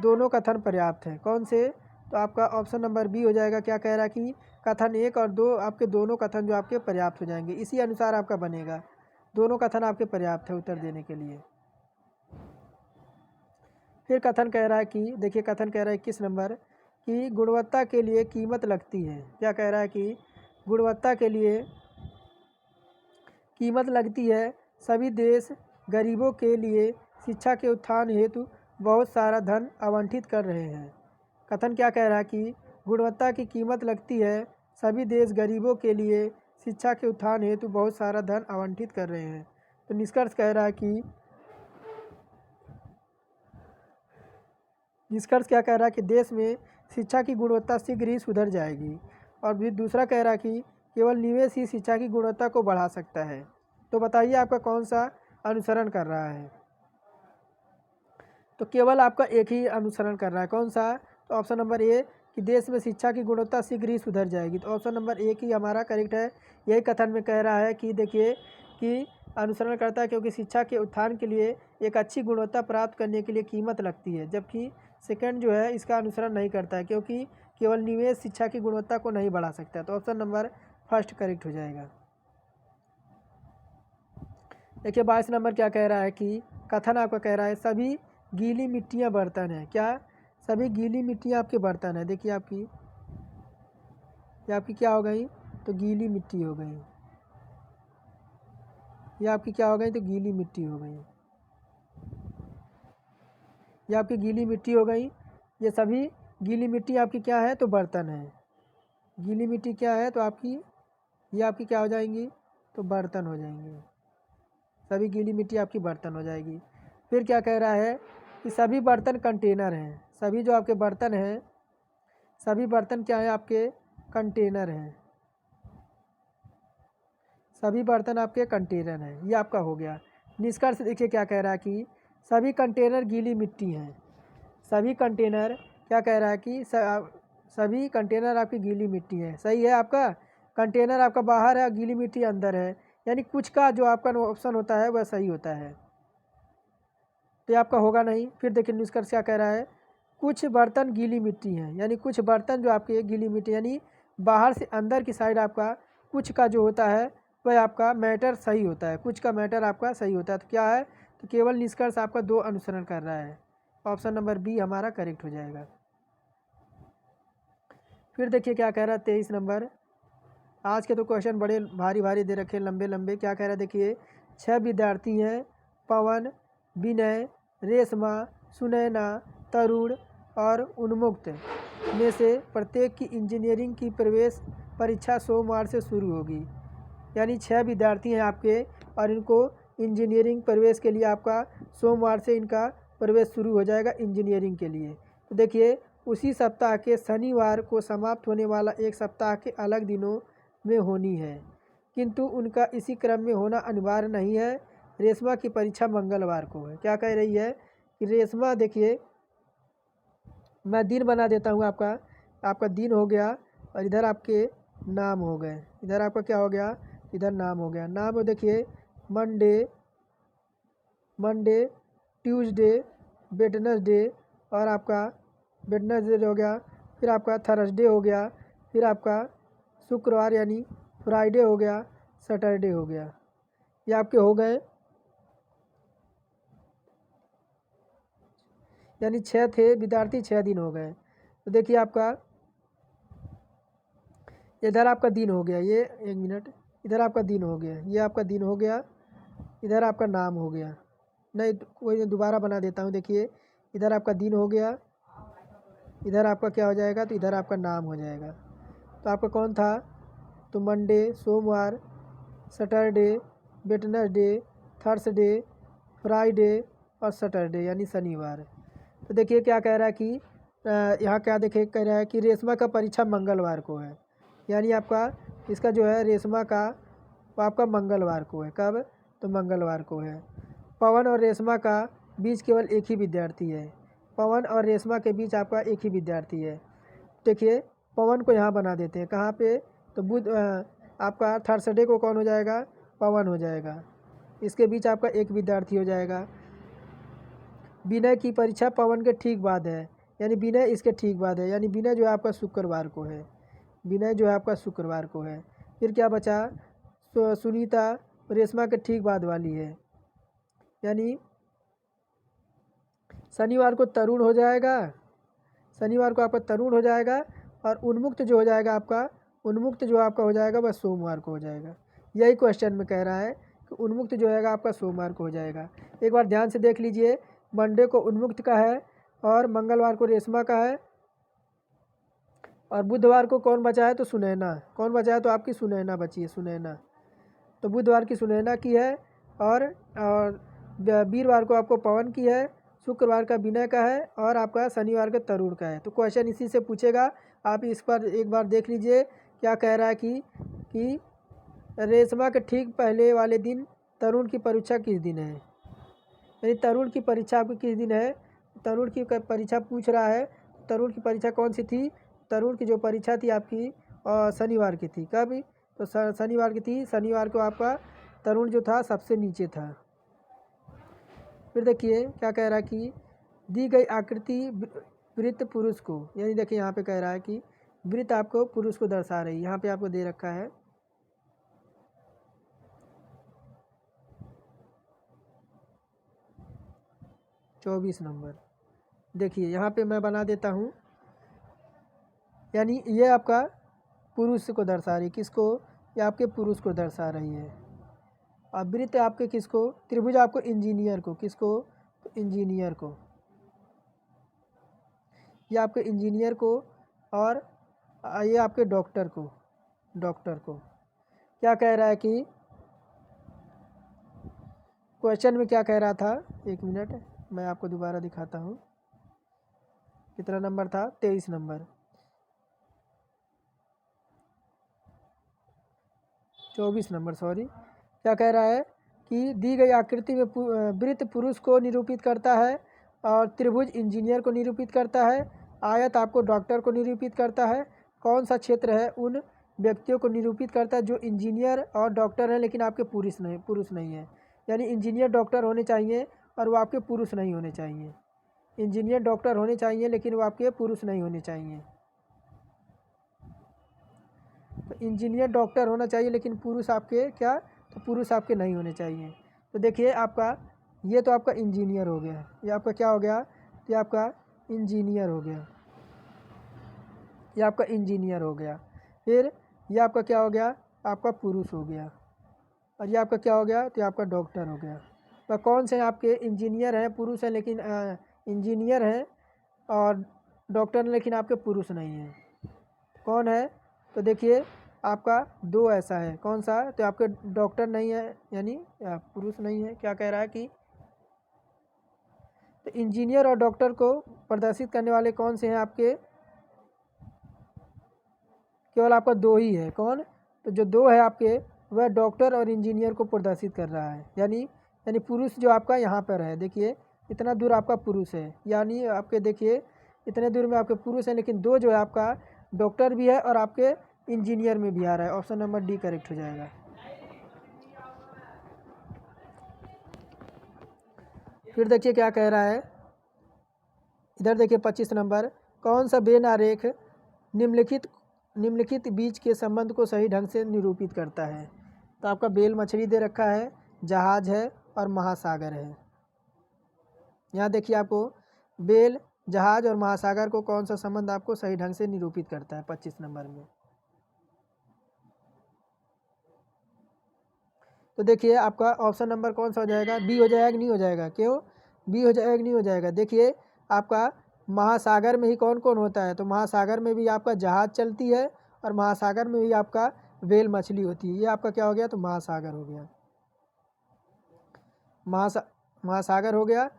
[SPEAKER 1] दोनों कथन पर्याप्त हैं, कौन से, तो आपका ऑप्शन नंबर बी हो जाएगा। क्या कह रहा है कि कथन 1 और 2 आपके दोनों कथन जो आपके पर्याप्त हो जाएंगे, इसी अनुसार आपका बनेगा, दोनों कथन आपके पर्याप्त है उत्तर देने के लिए। फिर कथन कह रहा है कि देखिए कथन कह रहा है 21 नंबर कि गुणवत्ता के लिए कीमत लगती है। क्या कह रहा है कि गुणवत्ता के लिए कीमत लगती है, सभी देश गरीबों के लिए शिक्षा के उत्थान हेतु बहुत सारा धन आवंटित कर रहे हैं। कथन क्या कह रहा है कि गुणवत्ता की कीमत लगती है, सभी देश गरीबों के लिए शिक्षा के उत्थान हेतु बहुत सारा धन आवंटित कर रहे हैं। तो निष्कर्ष कह रहा है कि निष्कर्ष क्या कह रहा है कि देश में शिक्षा की गुणवत्ता शीघ्र ही सुधर जाएगी। और फिर दूसरा कह रहा है कि केवल निवेश ही शिक्षा की गुणवत्ता को बढ़ा सकता है। तो बताइए आपका कौन सा अनुसरण कर रहा है, तो केवल आपका एक ही अनुसरण कर रहा है, कौन सा, तो ऑप्शन नंबर ए कि देश में शिक्षा की गुणवत्ता शीघ्र ही सुधर जाएगी। तो ऑप्शन नंबर ए ही हमारा करेक्ट है। यही कथन में कह रहा है कि देखिए कि अनुसरण करता है क्योंकि शिक्षा के उत्थान के लिए एक अच्छी गुणवत्ता प्राप्त करने के लिए कीमत लगती है, जबकि सेकंड जो है इसका अनुसरण नहीं करता है क्योंकि केवल निवेश शिक्षा की गुणवत्ता को नहीं बढ़ा सकता। तो ऑप्शन नंबर फर्स्ट करेक्ट हो जाएगा। देखिए 22 नंबर क्या कह रहा है कि कथन आपका कह रहा है सभी गीली मिट्टियाँ बर्तन हैं। क्या सभी गीली मिट्टियाँ आपके बर्तन है, देखिए आपकी ये आपकी क्या हो गई, तो गीली मिट्टी हो गई, ये आपकी क्या हो गई, तो गीली मिट्टी हो गई, ये आपकी गीली मिट्टी हो गई। ये सभी गीली मिट्टी आपकी क्या है, तो बर्तन है, गीली मिट्टी क्या है, तो आपकी ये आपकी क्या हो जाएंगी, तो बर्तन हो जाएंगे, सभी गीली मिट्टी आपकी बर्तन हो जाएगी। फिर क्या कह रहा है कि सभी बर्तन कंटेनर हैं, सभी जो आपके बर्तन हैं, सभी बर्तन क्या है आपके कंटेनर हैं, सभी बर्तन आपके कंटेनर हैं, ये आपका हो गया। निष्कर्ष देखिए क्या कह रहा है कि सभी कंटेनर गीली मिट्टी हैं, सभी कंटेनर क्या कह रहा है कि सभी कंटेनर आपकी गीली मिट्टी है, सही है आपका, कंटेनर आपका बाहर है, गीली मिट्टी अंदर है, यानी कुछ का जो आपका ऑप्शन होता है वह सही होता है, तो ये आपका होगा नहीं। फिर देखिए निष्कर्ष क्या कह रहा है, कुछ बर्तन गीली मिट्टी हैं, यानी कुछ बर्तन जो आपके गीली मिट्टी यानी बाहर से अंदर की साइड आपका कुछ का जो होता है वह आपका मैटर सही होता है, कुछ का मैटर आपका सही होता है। तो क्या है, तो केवल निष्कर्ष आपका 2 अनुसरण कर रहा है, ऑप्शन नंबर बी हमारा करेक्ट हो जाएगा। फिर देखिए क्या कह रहा है 23 नंबर, आज के तो क्वेश्चन बड़े भारी भारी दे रखे हैं, लंबे लंबे। क्या कह रहा है देखिए 6 विद्यार्थी हैं, पवन, विनय, रेशमा, सुनैना, तरुण और उन्मुक्त में से प्रत्येक की इंजीनियरिंग की प्रवेश परीक्षा सोमवार से शुरू होगी, यानी 6 विद्यार्थी हैं आपके और इनको इंजीनियरिंग प्रवेश के लिए आपका सोमवार से इनका प्रवेश शुरू हो जाएगा इंजीनियरिंग के लिए। तो देखिए उसी सप्ताह के शनिवार को समाप्त होने वाला एक सप्ताह के अलग दिनों में होनी है, किंतु उनका इसी क्रम में होना अनिवार्य नहीं है। रेशमा की परीक्षा मंगलवार को है। क्या कह रही है कि रेशमा, देखिए मैं दिन बना देता हूँ आपका दिन हो गया और इधर आपके नाम हो गए। इधर आपका क्या हो गया, इधर नाम हो गया। नाम देखिए मंडे, ट्यूसडे, वेडनेसडे और आपका वेडनेसडे हो गया, फिर आपका थर्सडे हो गया, फिर आपका शुक्रवार यानी फ्राइडे हो गया, सैटरडे हो गया। ये आपके हो गए, यानी 6 थे विद्यार्थी, 6 दिन हो गए। तो देखिए आपका इधर आपका दिन हो गया, ये 1 मिनट, इधर आपका दिन हो गया, ये आपका दिन हो गया, इधर आपका नाम हो गया। नहीं कोई दोबारा बना देता हूँ। देखिए इधर आपका दिन हो गया, इधर आपका क्या हो जाएगा, तो इधर आपका नाम हो जाएगा। तो आपका कौन था, तो मंडे, सोमवार, सैटरडे, वेडनेसडे, थर्सडे, फ्राइडे और सैटरडे यानी शनिवार। तो देखिए क्या कह रहा है कि यहाँ क्या देखिए कह रहा है कि रेशमा का परीक्षा मंगलवार को है, यानी आपका इसका जो है रेशमा का वो आपका मंगलवार को है। कब, तो मंगलवार को है। पवन और रेशमा का बीच केवल एक ही विद्यार्थी है। पवन और रेशमा के बीच आपका एक ही विद्यार्थी है। देखिए पवन को यहाँ बना देते हैं, कहाँ पे, तो आपका थर्सडे को कौन हो जाएगा, पवन हो जाएगा। इसके बीच आपका एक विद्यार्थी हो जाएगा। विनय की परीक्षा पवन के ठीक बाद है, यानी विनय इसके ठीक बाद है, यानी विनय जो है आपका शुक्रवार को है। विनय जो है आपका शुक्रवार को है। फिर क्या बचा, सुनीता रेशमा के ठीक बाद वाली है, यानी शनिवार को तरुण हो जाएगा, शनिवार को आपका तरुण हो जाएगा। और उन्मुक्त जो हो जाएगा आपका, उन्मुक्त जो आपका हो जाएगा वह सोमवार को हो जाएगा। यही क्वेश्चन में कह रहा है कि उन्मुक्त जो है आपका सोमवार को हो जाएगा। एक बार ध्यान से देख लीजिए, मंडे को उन्मुक्त का है और मंगलवार को रेशमा का है, और बुधवार को कौन बचा है, तो सुनैना। कौन बचा है, तो आपकी सुनैना बची है, सुनैना। तो बुधवार की सुनैना की है, और वीरवार को आपको पवन की है, शुक्रवार का विनय का है, और आपका शनिवार का तरुण का है। तो क्वेश्चन इसी से पूछेगा। आप इस पर एक बार देख लीजिए क्या कह रहा है कि रेशमा के ठीक पहले वाले दिन तरुण की परीक्षा किस दिन है, यानी तरुण की परीक्षा आपकी किस दिन है। तरुण की परीक्षा पूछ रहा है, तरुण की परीक्षा कौन सी थी, तरुण की जो परीक्षा थी आपकी शनिवार की थी। कब, तो शनिवार की थी। शनिवार को आपका तरुण जो था सबसे नीचे था। फिर देखिए क्या कह रहा है कि दी गई आकृति वृत्त पुरुष को, यानी देखिए यहाँ पे कह रहा है कि वृत्त आपको पुरुष को दर्शा रही है। यहाँ पे आपको दे रखा है चौबीस नंबर। देखिए यहाँ पे मैं बना देता हूँ, यानी ये आपका पुरुष को दर्शा रही, किसको, ये आपके पुरुष को दर्शा रही है। और वृत्त आपके किसको, त्रिभुज आपको इंजीनियर को, किसको, तो इंजीनियर को, ये आपके इंजीनियर को, और ये आपके डॉक्टर को, डॉक्टर को। क्या कह रहा है कि क्वेश्चन में क्या कह रहा था, 1 मिनट मैं आपको दोबारा दिखाता हूँ। कितना नंबर था, 23 नंबर, 24 नंबर, सॉरी। क्या कह रहा है कि दी गई आकृति में वृत्त पुरुष को निरूपित करता है, और त्रिभुज इंजीनियर को निरूपित करता है, आयत आपको डॉक्टर को निरूपित करता है। कौन सा क्षेत्र है उन व्यक्तियों को निरूपित करता है जो इंजीनियर और डॉक्टर हैं लेकिन आपके पुरुष नहीं है। यानी इंजीनियर डॉक्टर होने चाहिए और वो आपके पुरुष नहीं होने चाहिए। इंजीनियर डॉक्टर होने चाहिए लेकिन वो आपके पुरुष नहीं होने चाहिए। तो इंजीनियर डॉक्टर होना चाहिए लेकिन पुरुष आपके क्या, तो पुरुष आपके नहीं होने चाहिए। तो देखिए आपका ये तो आपका इंजीनियर हो गया, ये आपका क्या हो गया, ये आपका इंजीनियर हो गया, ये आपका इंजीनियर हो गया। फिर ये आपका क्या हो गया, आपका पुरुष हो गया, और ये आपका क्या हो गया, तो ये आपका डॉक्टर हो गया। तो कौन से आपके इंजीनियर हैं, पुरुष हैं, लेकिन इंजीनियर हैं और डॉक्टर हैं लेकिन आपके पुरुष नहीं हैं। कौन है, तो देखिए आपका 2 ऐसा है। कौन सा, तो आपके डॉक्टर नहीं है यानी पुरुष नहीं है। क्या कह रहा है कि तो इंजीनियर और डॉक्टर को प्रदर्शित करने वाले कौन से हैं आपके? केवल आपका दो ही है। कौन? तो जो दो है आपके वह डॉक्टर और इंजीनियर को प्रदर्शित कर रहा है। यानी पुरुष जो आपका यहाँ पर है, देखिए इतना दूर आपका पुरुष है, यानी आपके देखिए इतने दूर में आपके पुरुष है, लेकिन दो जो है आपका डॉक्टर भी है और आपके इंजीनियर में भी आ रहा है। ऑप्शन नंबर डी करेक्ट हो जाएगा। फिर देखिए क्या कह रहा है, इधर देखिए 25 नंबर, कौन सा बेन आरेख निम्नलिखित बीच के संबंध को सही ढंग से निरूपित करता है? तो आपका बेल मछली दे रखा है, जहाज है और महासागर है। यहाँ देखिए आपको बेल, जहाज और महासागर को कौन सा संबंध आपको सही ढंग से निरूपित करता है 25 नंबर में। तो देखिए आपका ऑप्शन नंबर कौन सा हो जाएगा? बी हो जाएगा कि नहीं हो जाएगा? क्यों बी हो जाएगा कि नहीं हो जाएगा? देखिए आपका महासागर में ही कौन कौन होता है? तो महासागर में भी आपका जहाज चलती है और महासागर में भी आपका व्हेल मछली होती है। ये आपका क्या हो गया? तो महासागर हो गया, महासागर हो गया।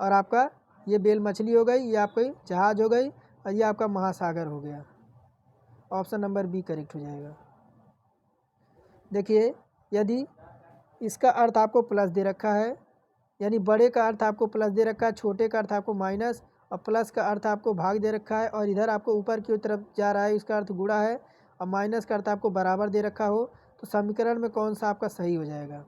[SPEAKER 1] और आपका ये बेल मछली हो गई, ये आपकी जहाज हो गई और ये आपका महासागर हो गया। ऑप्शन नंबर बी करेक्ट हो जाएगा। देखिए यदि इसका अर्थ आपको प्लस दे रखा है, यानी बड़े का अर्थ आपको प्लस दे रखा है, छोटे का अर्थ आपको माइनस और प्लस का अर्थ आपको भाग दे रखा है, और इधर आपको ऊपर की तरफ जा रहा है, इसका अर्थ गुणा है, और माइनस का अर्थ आपको बराबर दे रखा हो, तो समीकरण में कौन सा आपका सही हो जाएगा?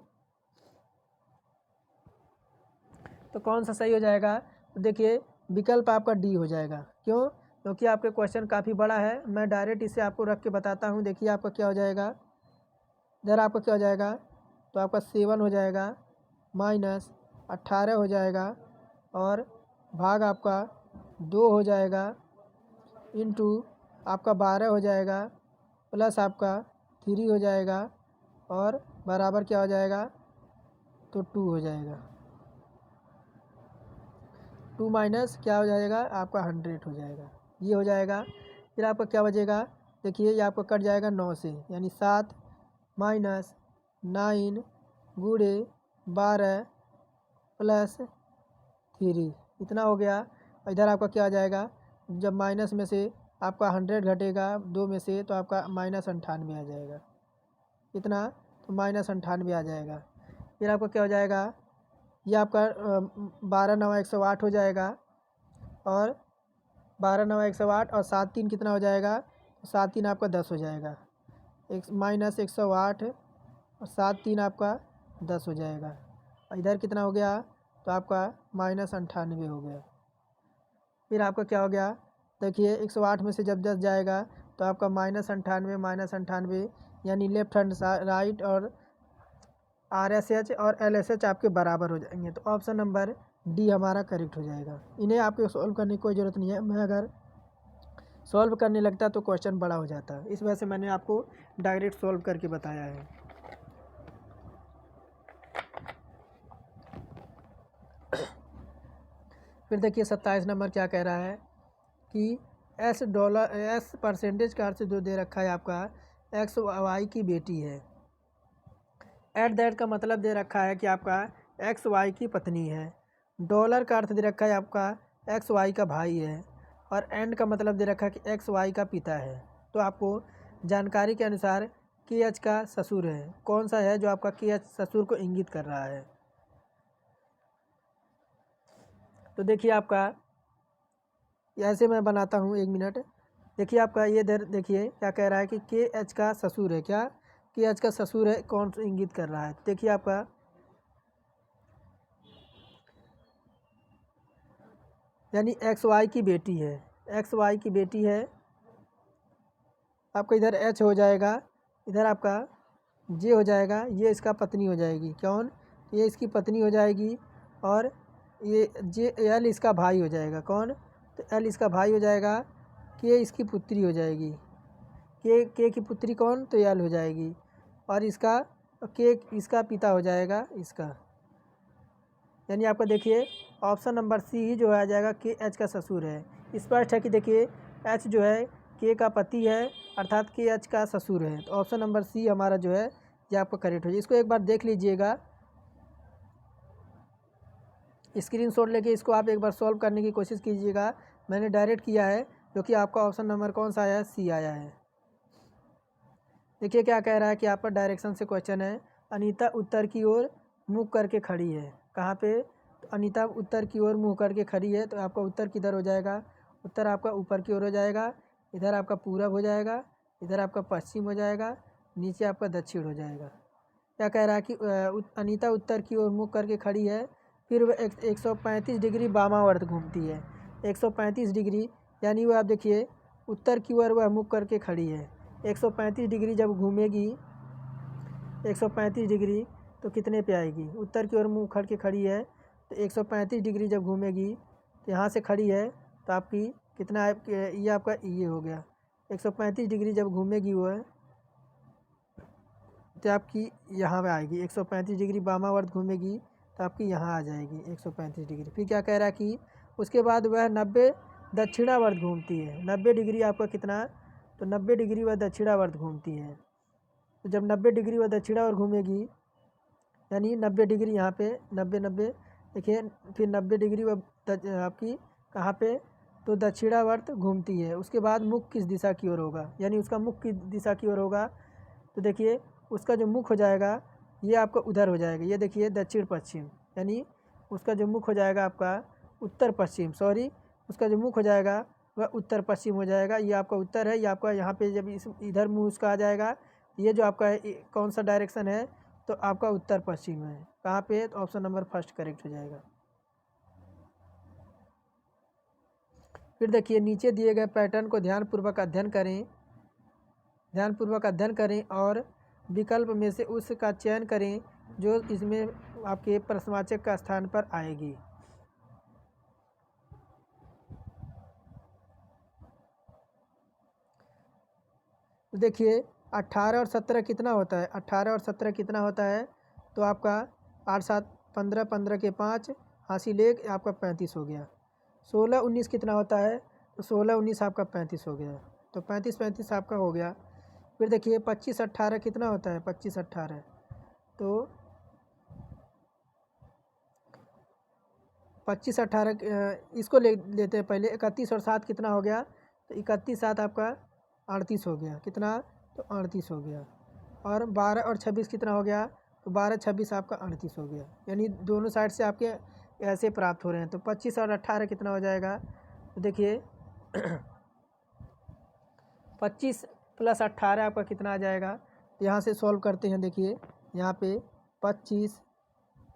[SPEAKER 1] तो कौन सा सही हो जाएगा? तो देखिए विकल्प आपका डी हो जाएगा। क्यों? क्योंकि आपके क्वेश्चन काफ़ी बड़ा है, मैं डायरेक्ट इसे आपको रख के बताता हूँ। देखिए आपका क्या हो जाएगा, इधर आपका क्या हो जाएगा? तो आपका 7 हो जाएगा, माइनस 18 हो जाएगा, और भाग आपका 2 हो जाएगा, इंटू आपका 12 हो जाएगा, प्लस आपका 3 हो जाएगा, और बराबर क्या हो जाएगा? तो 2 हो जाएगा। 2 माइनस क्या हो जाएगा? आपका 100 हो जाएगा। ये हो जाएगा। फिर आपका क्या बचेगा? देखिए ये आपका कट जाएगा 9 से, यानी 7 माइनस 9 गुणे 12 प्लस 3, इतना हो गया। और इधर आपका क्या आ जाएगा? जब माइनस में से आपका 100 घटेगा 2 में से, तो आपका माइनस 98 आ जाएगा। कितना? तो माइनस 98 आ जाएगा। फिर आपका क्या हो जाएगा? ये आपका 12 9 108 हो जाएगा, और 12 9 108 और 7 3 कितना हो जाएगा? 7 3 आपका 10 हो जाएगा। एक माइनस 108 और 7 3 आपका 10 हो जाएगा। और इधर कितना हो गया? तो आपका माइनस 98 हो गया। फिर आपका क्या हो गया? देखिए 108 में से जब 10 जाएगा तो आपका माइनस 98 यानी लेफ्ट हैंड राइट और RSH और LSH आपके बराबर हो जाएंगे। तो ऑप्शन नंबर डी हमारा करेक्ट हो जाएगा। इन्हें आपको सॉल्व करने की कोई ज़रूरत नहीं है, मैं अगर सॉल्व करने लगता तो क्वेश्चन बड़ा हो जाता, इस वजह से मैंने आपको डायरेक्ट सॉल्व करके बताया है। फिर देखिए 27 नंबर क्या कह रहा है कि एस परसेंटेज का अर्थ जो दे रखा है आपका XY की बेटी है। एट दैट का मतलब दे रखा है कि आपका XY की पत्नी है। डॉलर का अर्थ दे रखा है आपका XY का भाई है, और एंड का मतलब दे रखा है कि XY का पिता है। तो आपको जानकारी के अनुसार KH का ससुर है, कौन सा है जो आपका KH ससुर को इंगित कर रहा है? तो देखिए आपका ऐसे मैं बनाता हूँ, 1 मिनट। देखिए आपका ये देखिए क्या कह रहा है कि KH का ससुर है। क्या KH का ससुर है, कौन सा इंगित कर रहा है? देखिए आपका यानी XY की बेटी है, XY की बेटी है। आपका इधर H हो जाएगा, इधर आपका J हो जाएगा, ये इसका पत्नी हो जाएगी। कौन? ये इसकी पत्नी हो जाएगी, और ये L इसका भाई हो जाएगा। कौन? तो L इसका भाई हो जाएगा। K इसकी पुत्री हो जाएगी। K की पुत्री कौन? तो L हो जाएगी, और इसका K इसका पिता हो जाएगा इसका। यानी आपका देखिए ऑप्शन नंबर सी जो है आ जाएगा KH का ससुर है। स्पष्ट है कि देखिए H जो है K का पति है, अर्थात KH का ससुर है। तो ऑप्शन नंबर सी हमारा जो है ये आपका करेक्ट हो जाए। इसको एक बार देख लीजिएगा, स्क्रीनशॉट लेके इसको आप एक बार सॉल्व करने की कोशिश कीजिएगा। मैंने डायरेक्ट किया है, जो कि आपका ऑप्शन नंबर कौन सा आया है, सी आया है। देखिए क्या कह रहा है कि आपका डायरेक्शन से क्वेश्चन है। अनीता उत्तर की ओर मुँह करके खड़ी है। कहाँ पे? तो अनीता उत्तर की ओर मुँह करके खड़ी है, तो आपका उत्तर किधर हो जाएगा? उत्तर आपका ऊपर की ओर हो जाएगा। इधर आपका पूरब हो जाएगा, इधर आपका पश्चिम हो जाएगा, नीचे आपका दक्षिण हो जाएगा। क्या कह रहा है कि अनीता उत्तर की ओर मुँह करके खड़ी है, फिर वह 135 डिग्री वामावर्त घूमती है। 135 डिग्री यानी वह, आप देखिए उत्तर की ओर वह मुँह करके खड़ी है। 135 डिग्री जब घूमेगी, 135 डिग्री तो कितने पे आएगी? उत्तर की ओर मुँह करके खड़ी है, तो 135 डिग्री जब घूमेगी, तो यहाँ से खड़ी है तो आपकी कितना है? ये आपका ये हो गया। 135 डिग्री जब घूमेगी वह, तो आपकी यहाँ पे आएगी। 135 डिग्री वामावर्त घूमेगी तो आपकी यहाँ आ जाएगी 135 डिग्री। फिर क्या कह रहा है कि उसके बाद वह 90 दक्षिणावर्त घूमती है। 90 डिग्री आपका कितना? तो 90 डिग्री वह दक्षिणावर्त घूमती है। तो जब 90 डिग्री वह दक्षिणावर्त घूमेगी, यानी 90 डिग्री यहाँ पे 90 देखिए, फिर 90 डिग्री वह आपकी कहाँ पे? तो दक्षिणावर्त घूमती है। उसके बाद मुख किस दिशा की ओर होगा? यानी उसका मुख किस दिशा की ओर होगा? तो देखिए उसका जो मुख हो जाएगा ये आपका उधर हो जाएगा। ये देखिए दक्षिण पश्चिम, यानी उसका जो मुख हो जाएगा आपका उत्तर पश्चिम, सॉरी, उसका जो मुख हो जाएगा वह उत्तर पश्चिम हो जाएगा। ये आपका उत्तर है, ये आपका यहाँ पे जब इस इधर मुँह उसका आ जाएगा, ये जो आपका है कौन सा डायरेक्शन है? तो आपका उत्तर पश्चिम है। कहाँ पे? तो ऑप्शन नंबर फर्स्ट करेक्ट हो जाएगा। फिर देखिए नीचे दिए गए पैटर्न को ध्यानपूर्वक अध्ययन करें और विकल्प में से उसका चयन करें जो इसमें आपके प्रश्नवाचक का स्थान पर आएगी। तो देखिए 18 और 17 कितना होता है? 18 और 17 कितना होता है? तो आपका 8 7 15, 15 के 5 हासिल 1, आपका 35 हो गया। 16 19 कितना होता है? तो 16 19 आपका 35 हो गया। तो 35 35 आपका हो गया। फिर देखिए 25 18 कितना होता है? 25 18 तो 25 18 इसको लेते हैं पहले। 31 और 7 कितना हो गया? तो 31 7 आपका 38 हो गया। कितना? तो 38 हो गया। और 12 और 26 कितना हो गया? तो 12 26 आपका 38 हो गया। यानी दोनों साइड से आपके ऐसे प्राप्त हो रहे हैं। तो 25 और 18 कितना हो जाएगा? तो देखिए 25 प्लस 18 आपका कितना आ जाएगा? तो यहाँ से सॉल्व करते हैं। देखिए यहाँ पे 25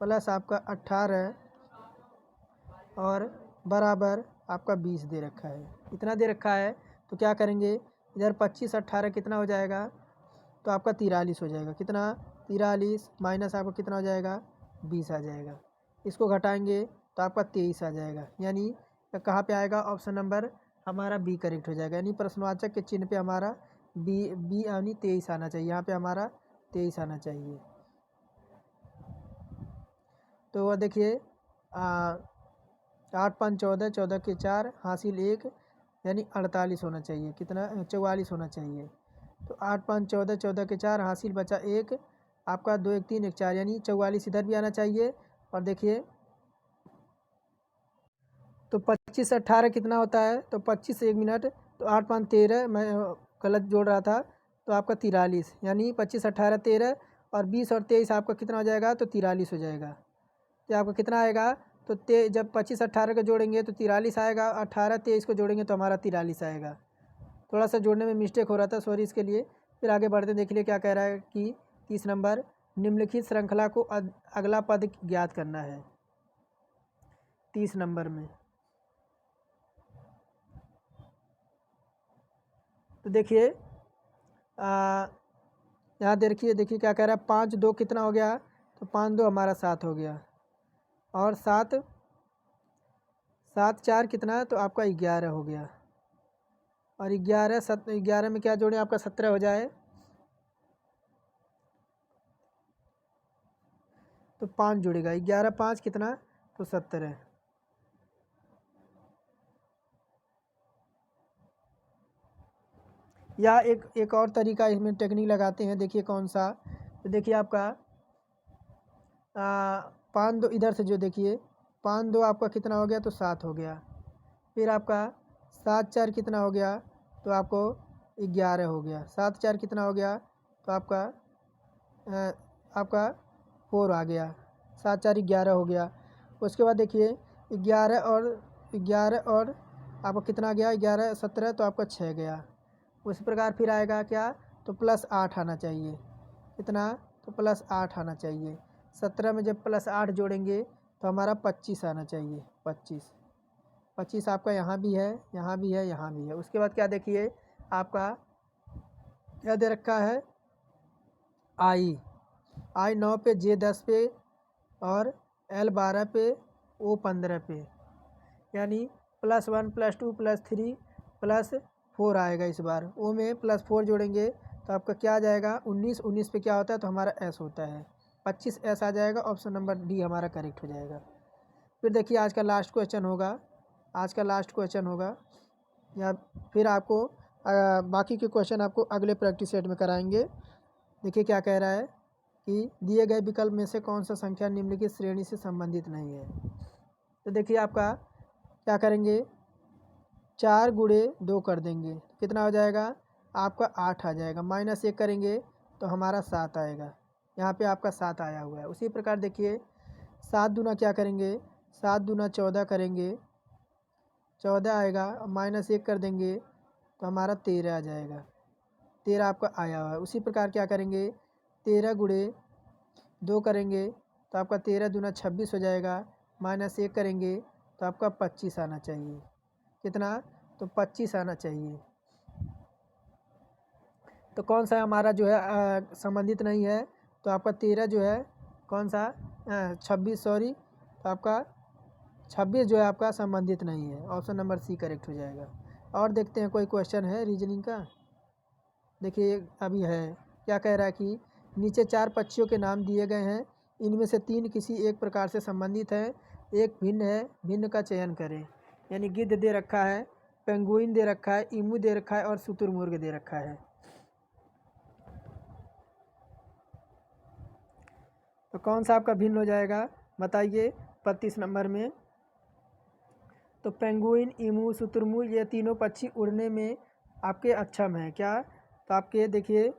[SPEAKER 1] प्लस आपका 18 और बराबर आपका 20 दे रखा है। इतना दे रखा है तो क्या करेंगे? इधर 25 18 कितना हो जाएगा? तो आपका 43 हो जाएगा। कितना? 43 माइनस आपका कितना हो जाएगा? 20 आ जाएगा। इसको घटाएंगे तो आपका 23 आ जाएगा। यानी कहाँ पे आएगा? ऑप्शन नंबर हमारा बी करेक्ट हो जाएगा। यानी प्रश्नवाचक के चिन्ह पे हमारा बी यानी 23 आना चाहिए। यहाँ पे हमारा 23 आना चाहिए। तो वह देखिए 8 5 14, 14 के 4 हासिल 1, यानी 48 होना चाहिए। कितना? 44 होना चाहिए। तो 8 5 14, 14 के 4 हासिल बचा 1, आपका 2 1 3 1 4, यानी 44 इधर भी आना चाहिए। और देखिए तो 25 18 कितना होता है? तो 25 1 मिनट, तो 8 5 13, मैं गलत जोड़ रहा था, तो आपका 43, यानी 25 18 13 और 20 और 23 आपका कितना हो जाएगा? तो 43 हो जाएगा। तो आपका कितना आएगा? तो जब 25 18 को जोड़ेंगे तो 43 आएगा, 18 23 को जोड़ेंगे तो हमारा 43 आएगा। थोड़ा सा जोड़ने में मिस्टेक हो रहा था, सॉरी इसके लिए। फिर आगे बढ़ते देख लिए क्या कह रहा है कि 30 नंबर, निम्नलिखित श्रृंखला को अगला पद ज्ञात करना है। 30 नंबर में तो देखिए यहाँ देखिए क्या कह रहा है? 5 2 कितना हो गया? तो 5 2 हमारा 7 हो गया। और 7 7 4 कितना? तो आपका 11 हो गया। और 11 में क्या जोड़ें? आपका 17 हो जाए, तो 5 जुड़ेगा। 11 5 कितना? तो 17। या एक और तरीका इसमें टेक्निक लगाते हैं। देखिए कौन सा? तो देखिए आपका 5 2 इधर से जो देखिए 5 2 आपका कितना हो गया, तो 7 हो गया। फिर आपका 7 4 कितना हो गया, तो आपको 11 हो गया। 7 4 कितना हो गया, तो आपका 4 आ गया। 7 4 11 हो गया। उसके बाद देखिए 11 और आपका कितना आ गया, 11 17, तो आपका 6 गया। उसी प्रकार फिर आएगा क्या, तो +8 आना चाहिए। कितना, तो +8 आना चाहिए। 17 में जब +8 जोड़ेंगे तो हमारा 25 आना चाहिए। 25 आपका यहाँ भी है, यहाँ भी है, यहाँ भी है। उसके बाद क्या देखिए आपका क्या दे रखा है, आई 9 पे, जे 10 पे और L 12 पे, O 15 पे, यानी +1 +2 +3 +4 आएगा इस बार। O में +4 जोड़ेंगे तो आपका क्या आ जाएगा, 19। 19 पे क्या होता है, तो हमारा S होता है। 25 S आ जाएगा। ऑप्शन नंबर डी हमारा करेक्ट हो जाएगा। फिर देखिए आज का लास्ट क्वेश्चन होगा, या फिर आपको बाकी के क्वेश्चन आपको अगले प्रैक्टिस सेट में कराएंगे। देखिए क्या कह रहा है कि दिए गए विकल्प में से कौन सा संख्या निम्नलिखित श्रेणी से संबंधित नहीं है। तो देखिए आपका क्या करेंगे, 4 गुणे 2 कर देंगे, कितना हो जाएगा, आपका 8 आ जाएगा। -1 करेंगे तो हमारा 7 आएगा। यहाँ पे आपका 7 आया हुआ है। उसी प्रकार देखिए 7 दूना क्या करेंगे, 7 दूना 14 करेंगे, 14 आएगा। -1 कर देंगे तो हमारा 13 आ जाएगा। 13 आपका आया हुआ है। उसी प्रकार क्या करेंगे, 13 गुणे 2 करेंगे तो आपका 13 दूना 26 हो जाएगा। -1 करेंगे तो आपका 25 आना चाहिए। कितना, तो 25 आना चाहिए। तो कौन सा हमारा जो है संबंधित नहीं है, तो आपका 13 जो है कौन सा, 26 सॉरी, तो आपका 26 जो है आपका संबंधित नहीं है। ऑप्शन नंबर सी करेक्ट हो जाएगा। और देखते हैं कोई क्वेश्चन है रीजनिंग का। देखिए अभी है, क्या कह रहा है कि नीचे 4 पक्षियों के नाम दिए गए हैं, इनमें से 3 किसी एक प्रकार से संबंधित हैं, एक भिन्न है, भिन्न का चयन करें। यानी गिद्ध दे रखा है, पेंगुइन दे रखा है, ईमू दे रखा है और शुतुरमुर्ग दे रखा है। तो कौन सा आपका भिन्न हो जाएगा, बताइए 35 नंबर में। तो पेंगुइन, ईमू, शुतुरमुर्ग ये तीनों पक्षी उड़ने में आपके अक्षम हैं। क्या, तो आपके देखिए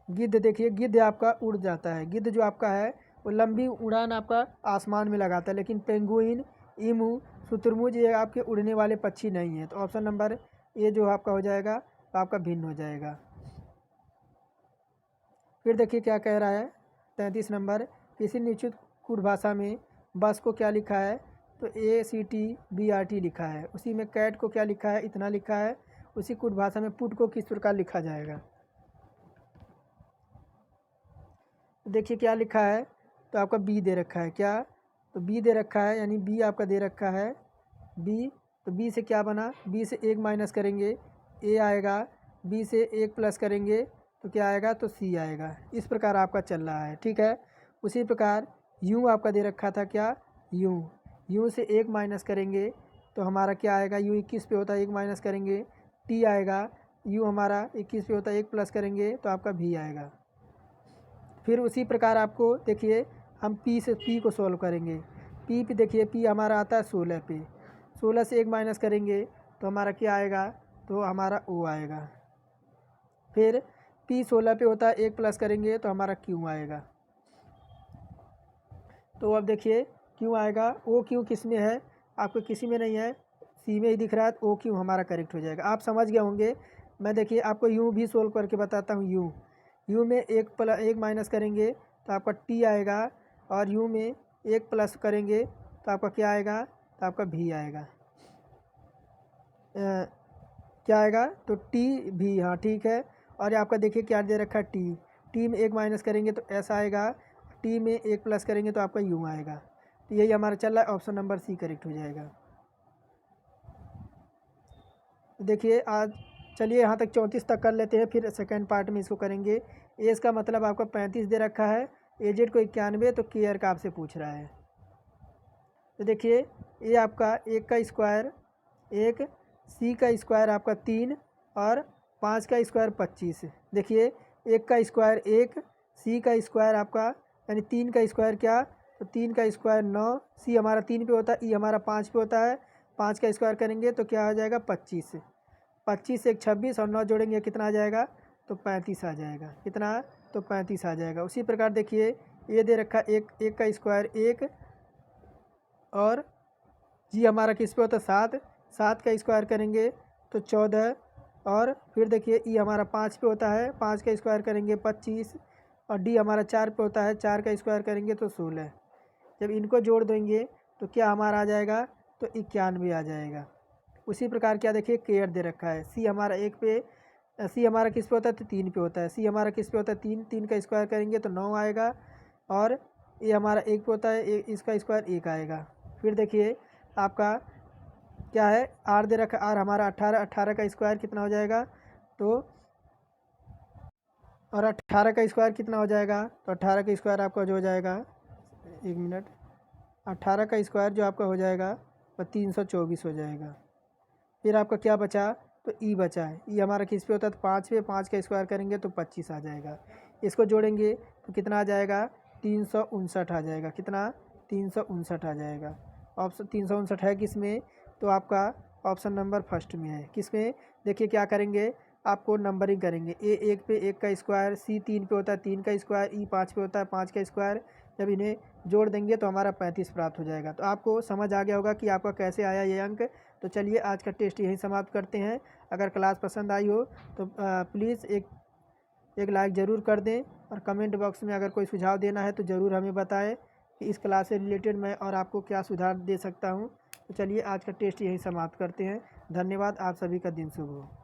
[SPEAKER 1] गिद्ध, देखिए गिद्ध आपका उड़ जाता है। गिद्ध जो आपका है वो लंबी उड़ान आपका आसमान में लगाता है, लेकिन पेंगुइन, ईमू, शुतुरमुर्ग ये आपके उड़ने वाले पक्षी नहीं हैं। तो ऑप्शन नंबर ए जो आपका हो जाएगा, तो आपका भिन्न हो जाएगा। फिर देखिए क्या कह रहा है 33 नंबर, किसी निश्चित कूट भाषा में बस को क्या लिखा है, तो ACTBRT लिखा है। उसी में कैट को क्या लिखा है, इतना लिखा है। उसी कूट भाषा में पुट को किस प्रकार लिखा जाएगा। देखिए क्या लिखा है, तो आपका बी दे रखा है। क्या, तो बी दे रखा है, यानी बी आपका दे रखा है बी। तो बी से क्या बना, बी से 1 माइनस करेंगे ए आएगा, बी से 1 प्लस करेंगे तो क्या आएगा, तो सी आएगा। इस प्रकार आपका चल रहा है, ठीक है। उसी प्रकार यू आपका दे रखा था, क्या, यू से 1 माइनस करेंगे तो हमारा क्या आएगा, यू 21 पे होता है, 1 माइनस करेंगे टी आएगा। यू हमारा 21 पे होता है, 1 प्लस करेंगे तो आपका भी आएगा। फिर उसी प्रकार आपको देखिए हम पी से पी को सॉल्व करेंगे। पी पे देखिए पी हमारा आता है 16 पे, 16 से 1 माइनस करेंगे तो हमारा क्या आएगा, तो हमारा ओ आएगा। फिर पी 16 पे होता है, 1 प्लस करेंगे तो हमारा क्यू आएगा। तो अब देखिए क्यों आएगा, ओ क्यों किस में है, आपको किसी में नहीं है, सी में ही दिख रहा है, तो ओ क्यों हमारा करेक्ट हो जाएगा। आप समझ गए होंगे। मैं देखिए आपको यूँ भी सोल्व करके बताता हूँ। यू में 1 माइनस करेंगे तो आपका टी आएगा, और यू में 1 प्लस करेंगे तो आपका क्या आएगा, तो आपका भी आएगा। क्या आएगा, तो टी भी, हाँ ठीक है। और आपका देखिए क्या दे रखा है, टी में 1 माइनस करेंगे तो ऐसा आएगा, टी में 1 प्लस करेंगे तो आपका यू आएगा। तो यही हमारा चल रहा है, ऑप्शन नंबर सी करेक्ट हो जाएगा। देखिए आज चलिए यहाँ तक 34 तक कर लेते हैं, फिर सेकंड पार्ट में इसको करेंगे। एज का मतलब आपका 35 दे रखा है, एजेड को 91, तो केयर का आपसे पूछ रहा है। तो देखिए ये आपका 1 का स्क्वायर 1, सी का स्क्वायर आपका 3 और 5 का स्क्वायर 25। देखिए 1 का स्क्वायर 1, सी का स्क्वायर आपका यानी 3 का स्क्वायर क्या, तो 3 का स्क्वायर 9, सी हमारा 3 पे होता है, ई हमारा 5 पे होता है, 5 का स्क्वायर करेंगे तो क्या आ जाएगा 25, 25 से 26 और 9 जोड़ेंगे कितना आ जाएगा तो 35 आ जाएगा। कितना तो 35 आ जाएगा। उसी प्रकार देखिए ये दे रखा एक का स्क्वायर 1 और जी हमारा किस पे होता है 7, 7 का स्क्वायर करेंगे तो 14 और फिर देखिए ई हमारा 5 पे होता है, 5 का स्क्वायर करेंगे 25 और डी हमारा 4 पे होता है, 4 का स्क्वायर करेंगे तो 16। जब इनको जोड़ देंगे तो क्या हमारा आ जाएगा तो 91 आ जाएगा। उसी प्रकार क्या देखिए केयर दे रखा है, सी हमारा 1 पे, सी हमारा किस पे होता है तो 3 पे होता है, सी हमारा किस पे होता है 3, 3 का स्क्वायर करेंगे तो 9 आएगा और ये हमारा 1 पे होता है, इसका स्क्वायर 1 आएगा। फिर देखिए आपका क्या है आर दे रखा, आर हमारा 18, 18 का स्क्वायर कितना हो जाएगा तो, और 18 का स्क्वायर कितना हो जाएगा तो 18 का स्क्वायर आपका जो हो जाएगा 1 मिनट, 18 का स्क्वायर जो आपका हो जाएगा वो 324 हो जाएगा। फिर आपका क्या बचा तो ई बचा है, ई हमारा किस पे होता है तो 5 पे, 5 का स्क्वायर करेंगे तो 25 आ जाएगा। इसको जोड़ेंगे तो कितना आ जाएगा 359 आ जाएगा। कितना 359 आ जाएगा। ऑप्शन 359 है किस में तो आपका ऑप्शन नंबर फर्स्ट में है। किस में देखिए क्या करेंगे आपको नंबरिंग करेंगे, ए 1 पे 1 का स्क्वायर, सी 3 पे होता है 3 का स्क्वायर, ई 5 पे होता है 5 का स्क्वायर। जब इन्हें जोड़ देंगे तो हमारा 35 प्राप्त हो जाएगा। तो आपको समझ आ गया होगा कि आपका कैसे आया ये अंक। तो चलिए आज का टेस्ट यहीं समाप्त करते हैं। अगर क्लास पसंद आई हो तो प्लीज़ एक लाइक ज़रूर कर दें और कमेंट बॉक्स में अगर कोई सुझाव देना है तो ज़रूर हमें बताएं कि इस क्लास से रिलेटेड मैं और आपको क्या सुधार दे सकता हूं। तो चलिए आज का टेस्ट यहीं समाप्त करते हैं। धन्यवाद। आप सभी का दिन शुभ हो।